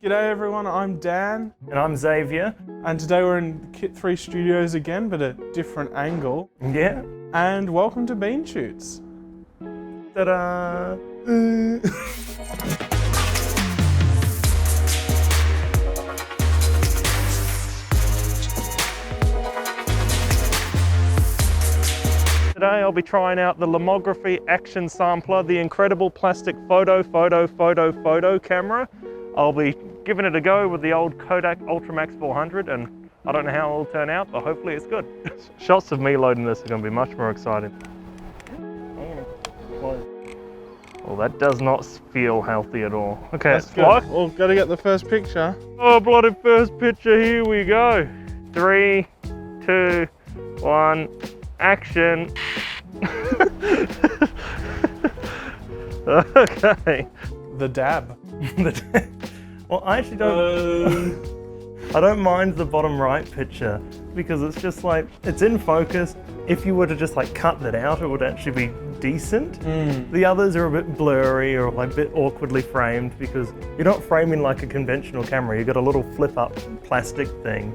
G'day everyone, I'm Dan. And I'm Xavier. And today we're in Kit 3 Studios again, but a different angle. Yeah. And welcome to Bean Shoots. Ta-da! Today I'll be trying out the LOMOGRAPHY Action Sampler, the incredible plastic photo camera. I'll be giving it a go with the old Kodak Ultramax 400, and I don't know how it'll turn out, but hopefully it's good. Shots of me loading this are going to be much more exciting. Well, that does not feel healthy at all. Okay, That's good. Well, gotta get the first picture. Oh, bloody first picture, here we go. 3, 2, 1, action. Okay. The dab. Well, I actually don't. I don't mind the bottom right picture because it's just like, it's in focus. If you were to just like cut that out, it would actually be decent. The others are a bit blurry or like a bit awkwardly framed because you're not framing like a conventional camera. You've got a little flip up plastic thing.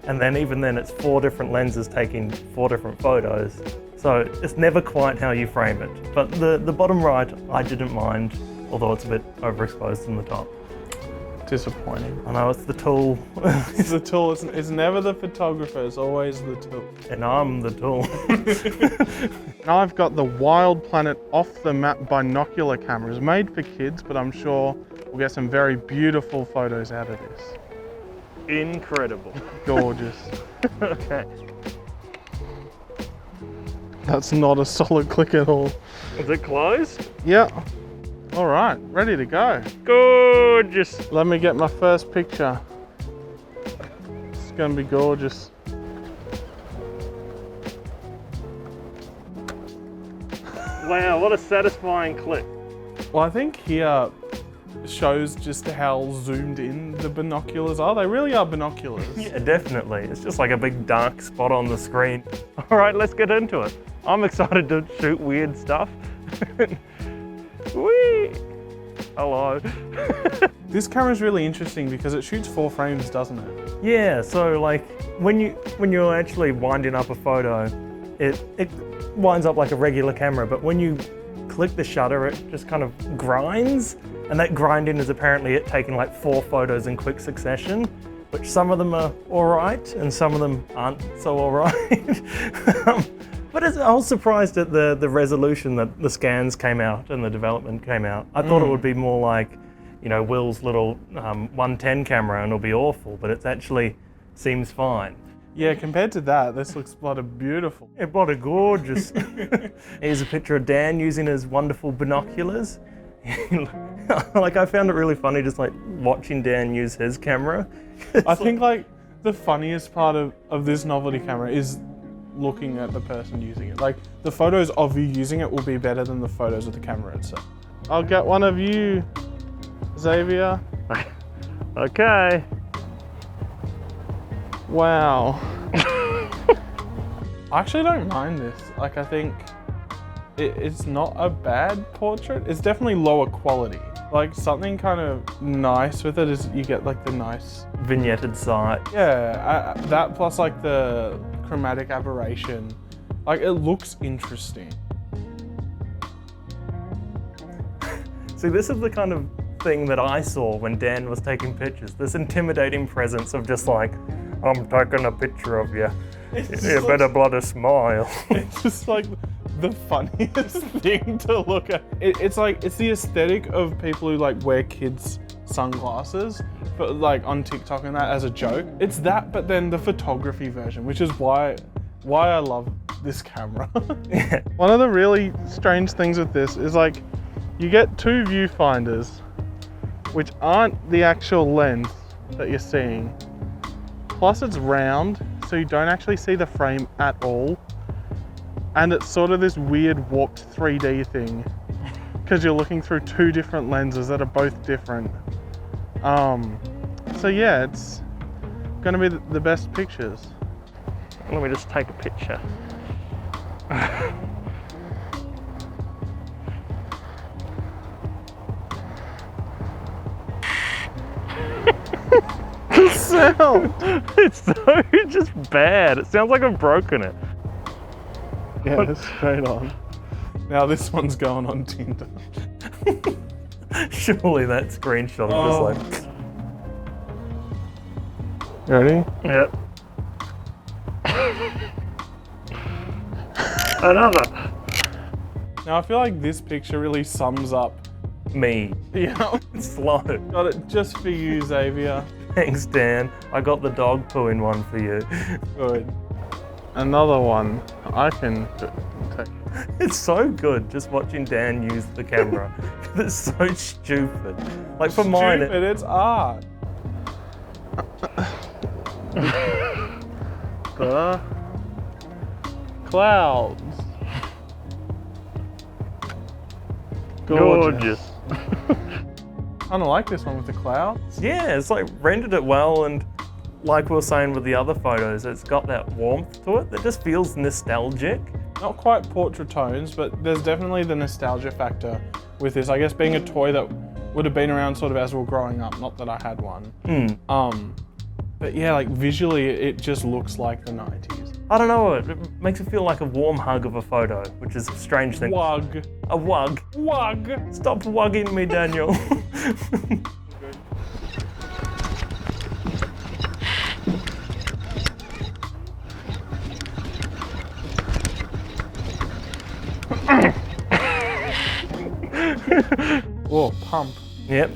And then even then it's 4 different lenses taking 4 different photos. So it's never quite how you frame it. But the bottom right, I didn't mind, although it's a bit overexposed in the top. Disappointing. I know, it's the tool. It's the tool, it's never the photographer, it's always the tool. And I'm the tool. Now I've got the Wild Planet off-the-map binocular cameras made for kids, but I'm sure we'll get some very beautiful photos out of this. Incredible. Gorgeous. Okay. That's not a solid click at all. Is it closed? Yeah. All right, ready to go. Gorgeous. Let me get my first picture. It's gonna be gorgeous. Wow, what a satisfying click. Well, I think here shows just how zoomed in the binoculars are. They really are binoculars. Yeah, definitely. It's just like a big dark spot on the screen. All right, let's get into it. I'm excited to shoot weird stuff. Whee! Hello. This camera is really interesting because it shoots 4 frames, doesn't it? Yeah, so like when you're actually winding up a photo, it winds up like a regular camera, but when you click the shutter, it just kind of grinds, and that grinding is apparently it taking like 4 photos in quick succession, which some of them are all right and some of them aren't so all right. But I was surprised at the resolution that the scans came out and the development came out. I thought it would be more like, you know, Will's little 110 camera and it'll be awful, but it actually seems fine. Yeah, compared to that, this looks bloody beautiful. Yeah, bloody gorgeous. Here's a picture of Dan using his wonderful binoculars. Like, I found it really funny just like watching Dan use his camera. I think like the funniest part of this novelty camera is looking at the person using it. Like, the photos of you using it will be better than the photos of the camera itself. I'll get one of you, Xavier. Okay. Wow. I actually don't mind this. Like, I think it's not a bad portrait. It's definitely lower quality. Like, something kind of nice with it is you get like the nice vignetted side. Yeah, that plus like the chromatic aberration. Like, it looks interesting. See, this is the kind of thing that I saw when Dan was taking pictures. This intimidating presence of just like, I'm taking a picture of you. You better bloody smile. It's just like the funniest thing to look at. It's like, it's the aesthetic of people who like wear kids' sunglasses, but like on TikTok and that as a joke. It's that, but then the photography version, which is why I love this camera. Yeah. One of the really strange things with this is like, you get 2 viewfinders, which aren't the actual lens that you're seeing. Plus it's round, so you don't actually see the frame at all. And it's sort of this weird warped 3D thing because you're looking through 2 different lenses that are both different. So yeah, it's gonna be the best pictures. Let me just take a picture. sound? It's so just bad. It sounds like I've broken it. Yeah, straight on. Now this one's going on Tinder. Surely that screenshot of just like... You ready? Yep. Another. Now I feel like this picture really sums up Me. Yeah. Slow. Got it just for you, Xavier. Thanks, Dan. I got the dog poo in one for you. Good. Another one I can take. It's so good just watching Dan use the camera. It's so stupid. Like for mine, Stupid, it's art. The clouds. Gorgeous. I don't like this one with the clouds. Yeah, it's like rendered it well, and like we were saying with the other photos, it's got that warmth to it that just feels nostalgic. Not quite portrait tones, but there's definitely the nostalgia factor with this. I guess being a toy that would have been around sort of as we were growing up, not that I had one. But yeah, like visually it just looks like the 90s. I don't know, it makes it feel like a warm hug of a photo, which is a strange thing. Wug. A wug. Wug. Stop wugging me, Daniel. Whoa, pump. Yep.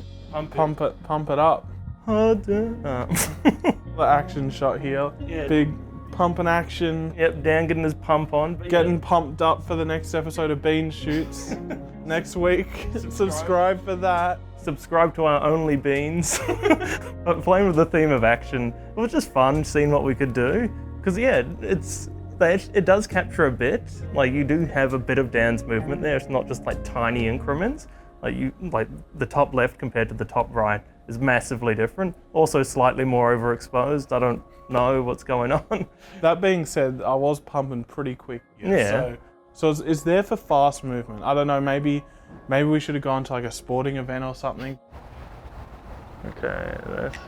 Pump it up. The action shot here. Yeah. Big pump and action. Yep, Dan getting his pump on. Getting pumped up for the next episode of Bean Shoots next week. Subscribe for that. Subscribe to our Only Beans. But playing with the theme of action, it was just fun seeing what we could do. Because yeah, it does capture a bit. Like you do have a bit of Dan's movement there. It's not just like tiny increments. Like the top left compared to the top right is massively different. Also slightly more overexposed. I don't know what's going on. That being said, I was pumping pretty quick. Yeah. So it's there for fast movement. I don't know, maybe we should have gone to like a sporting event or something. Okay, that's...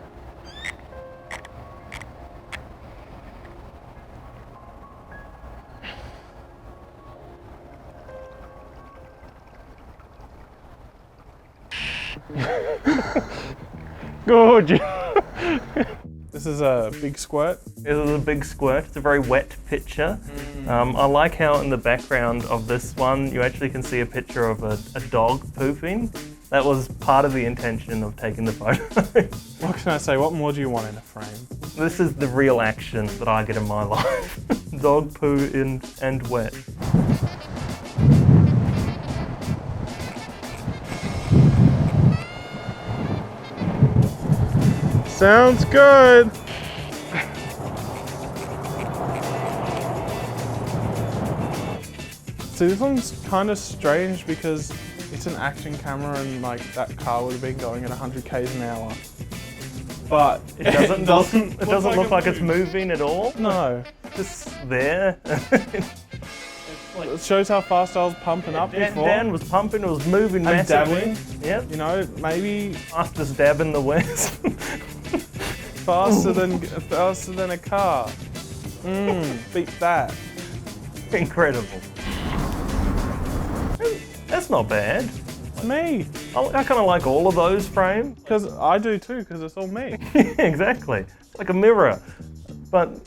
Gorgeous. This is a big squirt. This is a big squirt. It's a very wet picture. I like how in the background of this one, you actually can see a picture of a dog pooping. That was part of the intention of taking the photo. What can I say? What more do you want in a frame? This is the real action that I get in my life. Dog poo in and wet. Sounds good. See, this one's kind of strange because it's an action camera and like that car would have been going at 100 k's an hour. But it doesn't look like it's moving at all. No. Just there. It shows how fast I was pumping up before. Dan was pumping, it was moving and massively. dabbing. Yep. You know, maybe Fastest dab in the West. faster than a car. Beat that. Incredible. That's not bad. It's me. I kind of like all of those frames. Because I do too, because it's all me. Exactly. It's like a mirror. But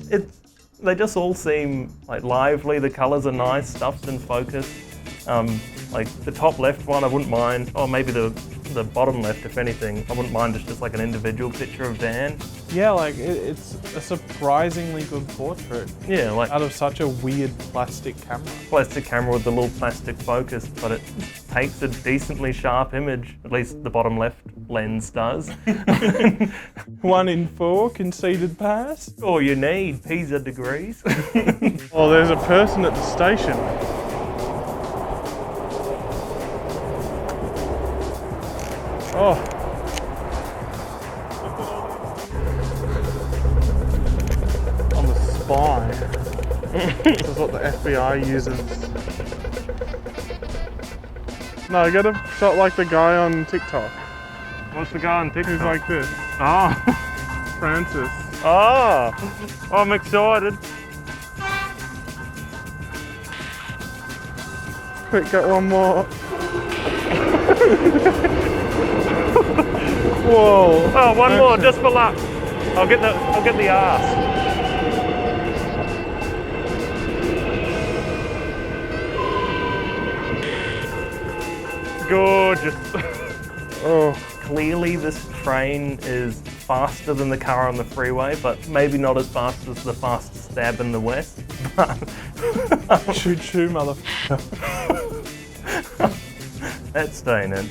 they just all seem like lively, the colors are nice, stuff's in focus. Like the top left one I wouldn't mind, or maybe the bottom left if anything, I wouldn't mind just like an individual picture of Dan. Yeah, like it's a surprisingly good portrait. Yeah, like out of such a weird plastic camera. Plastic camera with the little plastic focus, but it takes a decently sharp image, at least the bottom left lens does. 1 in 4 conceded pass. All you need, Pisa degrees. Oh, there's a person at the station. Oh. On the spine. This is what the FBI uses. No, get a shot like the guy on TikTok. What's the guy on TikTok? Who's like this. Oh. Francis. Oh, I'm excited. Quick, get one more. Whoa. Oh, one more, just for luck. I'll get the arse. Gorgeous. Oh. Clearly this train is faster than the car on the freeway, but maybe not as fast as the fastest stab in the West. Choo choo, motherfucker. That's staying in.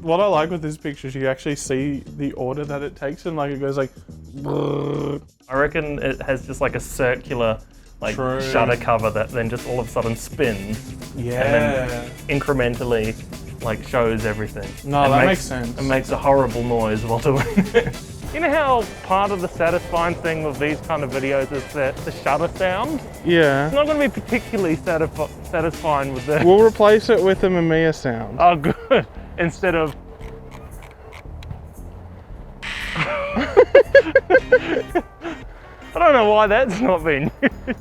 What I like with this picture is you actually see the order that it takes, and like it goes like. I reckon it has just like a circular True. shutter cover that then just all of a sudden spins. Yeah. And then incrementally like shows everything. No, that makes sense. It makes a horrible noise while doing it. You know how part of the satisfying thing with these kind of videos is the shutter sound? Yeah. It's not going to be particularly satisfying with this. We'll replace it with a Mamiya sound. Oh, good. Instead of. I don't know why that's not been used.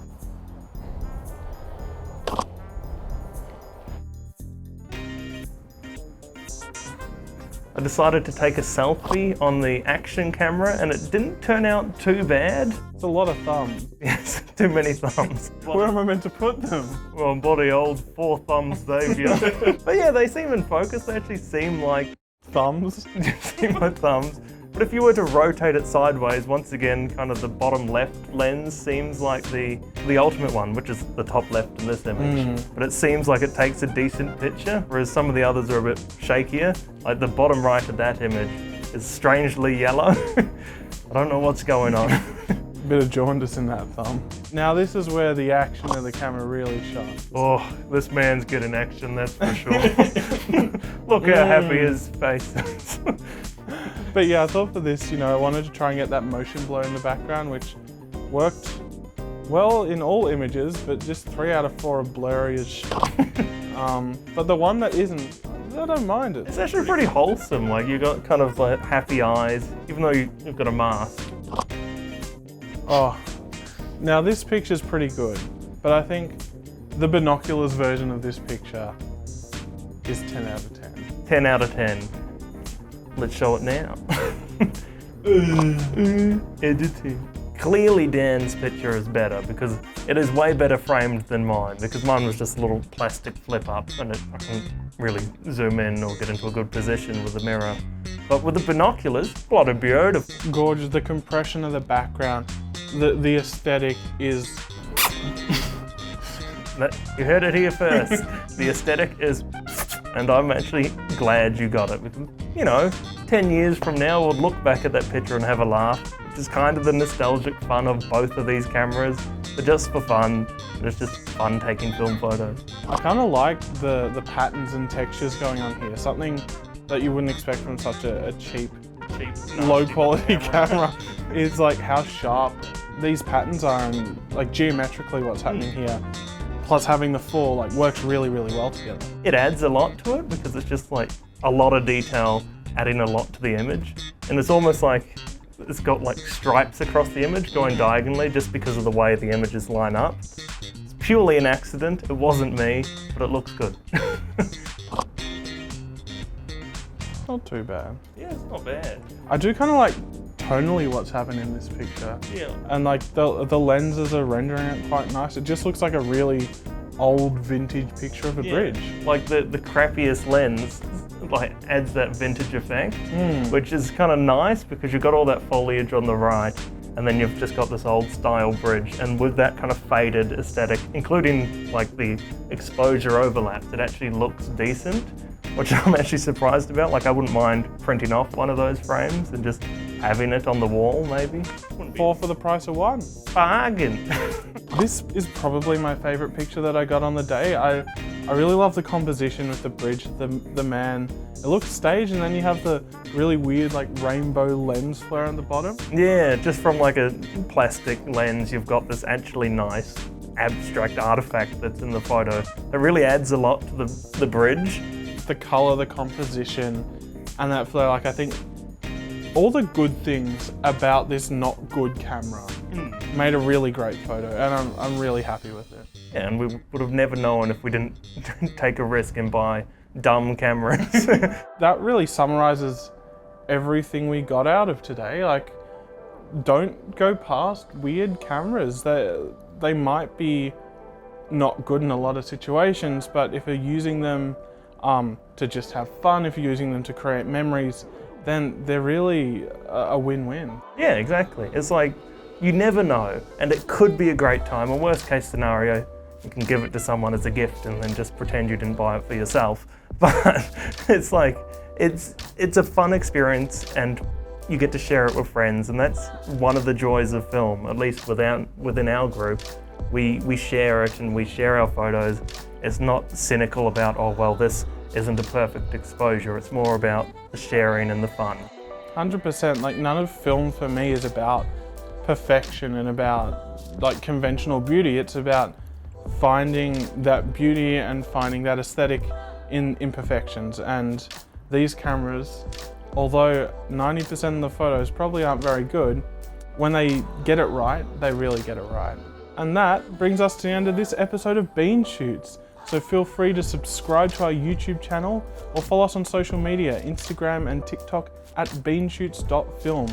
I decided to take a selfie on the action camera and it didn't turn out too bad. It's a lot of thumbs. Yes, too many thumbs. Where am I meant to put them? Well, bloody old 4 thumbs Xavier. But yeah, they seem in focus. They actually seem like thumbs. seem like thumbs. But if you were to rotate it sideways, once again, kind of the bottom left lens seems like the ultimate one, which is the top left in this image. But it seems like it takes a decent picture, whereas some of the others are a bit shakier. Like the bottom right of that image is strangely yellow. I don't know what's going on. Bit of jaundice in that thumb. Now this is where the action of the camera really shines. Oh, this man's getting action, that's for sure. Look how happy his face is. But yeah, I thought for this, I wanted to try and get that motion blur in the background, which worked well in all images, but just 3 out of 4 are blurry as shit. But the one that isn't, I don't mind it. It's actually pretty wholesome. Like you got kind of like happy eyes, even though you've got a mask. Oh, now this picture's pretty good, but I think the Binoculars version of this picture is 10 out of 10. 10 out of 10. Let's show it now. Editing. Clearly Dan's picture is better because it is way better framed than mine, because mine was just a little plastic flip up and I couldn't really zoom in or get into a good position with the mirror. But with the Binoculars, bloody beautiful. Gorgeous, the compression of the background, the aesthetic is... You heard it here first. The aesthetic is... And I'm actually glad you got it because, 10 years from now we'll look back at that picture and have a laugh, which is kind of the nostalgic fun of both of these cameras. But just for fun, it's just fun taking film photos. I kind of like the patterns and textures going on here, something that you wouldn't expect from such a cheap low quality camera is like how sharp these patterns are and like geometrically what's happening here. Plus having the 4 works really, really well together. It adds a lot to it because it's just like a lot of detail adding a lot to the image. And it's almost like it's got stripes across the image going diagonally just because of the way the images line up. It's purely an accident. It wasn't me, but it looks good. Not too bad. Yeah, it's not bad. I do kind of like tonally what's happening in this picture. Yeah. And the lenses are rendering it quite nice. It just looks like a really old vintage picture of a bridge. Like the crappiest lens adds that vintage effect, which is kind of nice because you've got all that foliage on the right and then you've just got this old style bridge, and with that kind of faded aesthetic, including the exposure overlaps, it actually looks decent, which I'm actually surprised about. I wouldn't mind printing off one of those frames and just having it on the wall, maybe. 4 for the price of 1. Bargain. This is probably my favorite picture that I got on the day. I really love the composition with the bridge, the man. It looks staged, and then you have the really weird rainbow lens flare on the bottom. Yeah, just from a plastic lens, you've got this actually nice abstract artifact that's in the photo. It really adds a lot to the bridge. The color, the composition, and that flare, I think all the good things about this not good camera made a really great photo, and I'm really happy with it. Yeah, and we would have never known if we didn't take a risk and buy dumb cameras. That really summarizes everything we got out of today. Like, don't go past weird cameras. They might be not good in a lot of situations, but if you're using them to just have fun, if you're using them to create memories, then they're really a win-win. Yeah, exactly. It's like, you never know, and it could be a great time. A worst case scenario, you can give it to someone as a gift and then just pretend you didn't buy it for yourself. But it's like, it's a fun experience, and you get to share it with friends, and that's one of the joys of film, at least within our group. We share it and we share our photos. It's not cynical about, oh, well, this isn't a perfect exposure. It's more about the sharing and the fun. 100%. Like, none of film for me is about perfection and about like conventional beauty. It's about finding that beauty and finding that aesthetic in imperfections. And these cameras, although 90% of the photos probably aren't very good, when they get it right, they really get it right. And that brings us to the end of this episode of Bean Shoots. So feel free to subscribe to our YouTube channel or follow us on social media, Instagram and TikTok at beanshoots.film.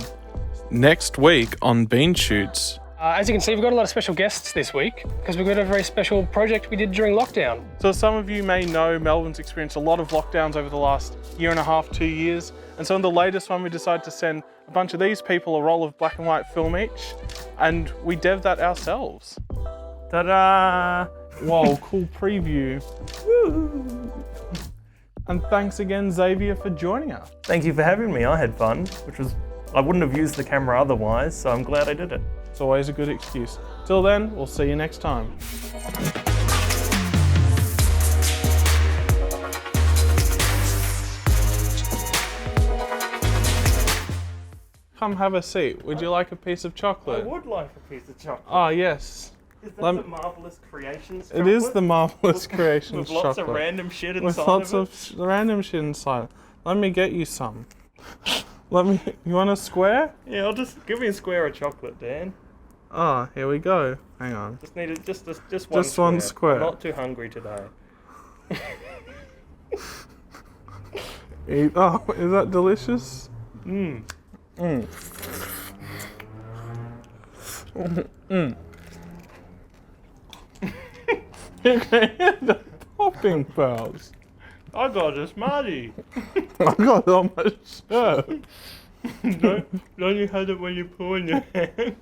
Next week on Bean Shoots. As you can see, we've got a lot of special guests this week because we've got a very special project we did during lockdown. So some of you may know Melbourne's experienced a lot of lockdowns over the last year and a half, 2 years. And so in the latest one, we decided to send a bunch of these people a roll of black and white film each, and we dev'd that ourselves. Ta-da! Whoa, cool preview. Woo! And thanks again, Xavier, for joining us. Thank you for having me. I had fun, I wouldn't have used the camera otherwise, so I'm glad I did it. It's always a good excuse. Till then, we'll see you next time. Come have a seat. Would you like a piece of chocolate? I would like a piece of chocolate. Ah, yes. Is that the Marvelous Creations chocolate? It is the Marvelous Creations chocolate. With lots of random shit inside of it? With lots of random shit inside. Let me get you some. You want a square? Yeah, just give me a square of chocolate, Dan. Ah, here we go. Hang on. Just need just one. Just one square. I'm not too hungry today. Oh, is that delicious? Mmm. Mm. Mm. The popping pearls. I got a Smartie. I got it on my shirt. Don't you have it when you pull in your hand?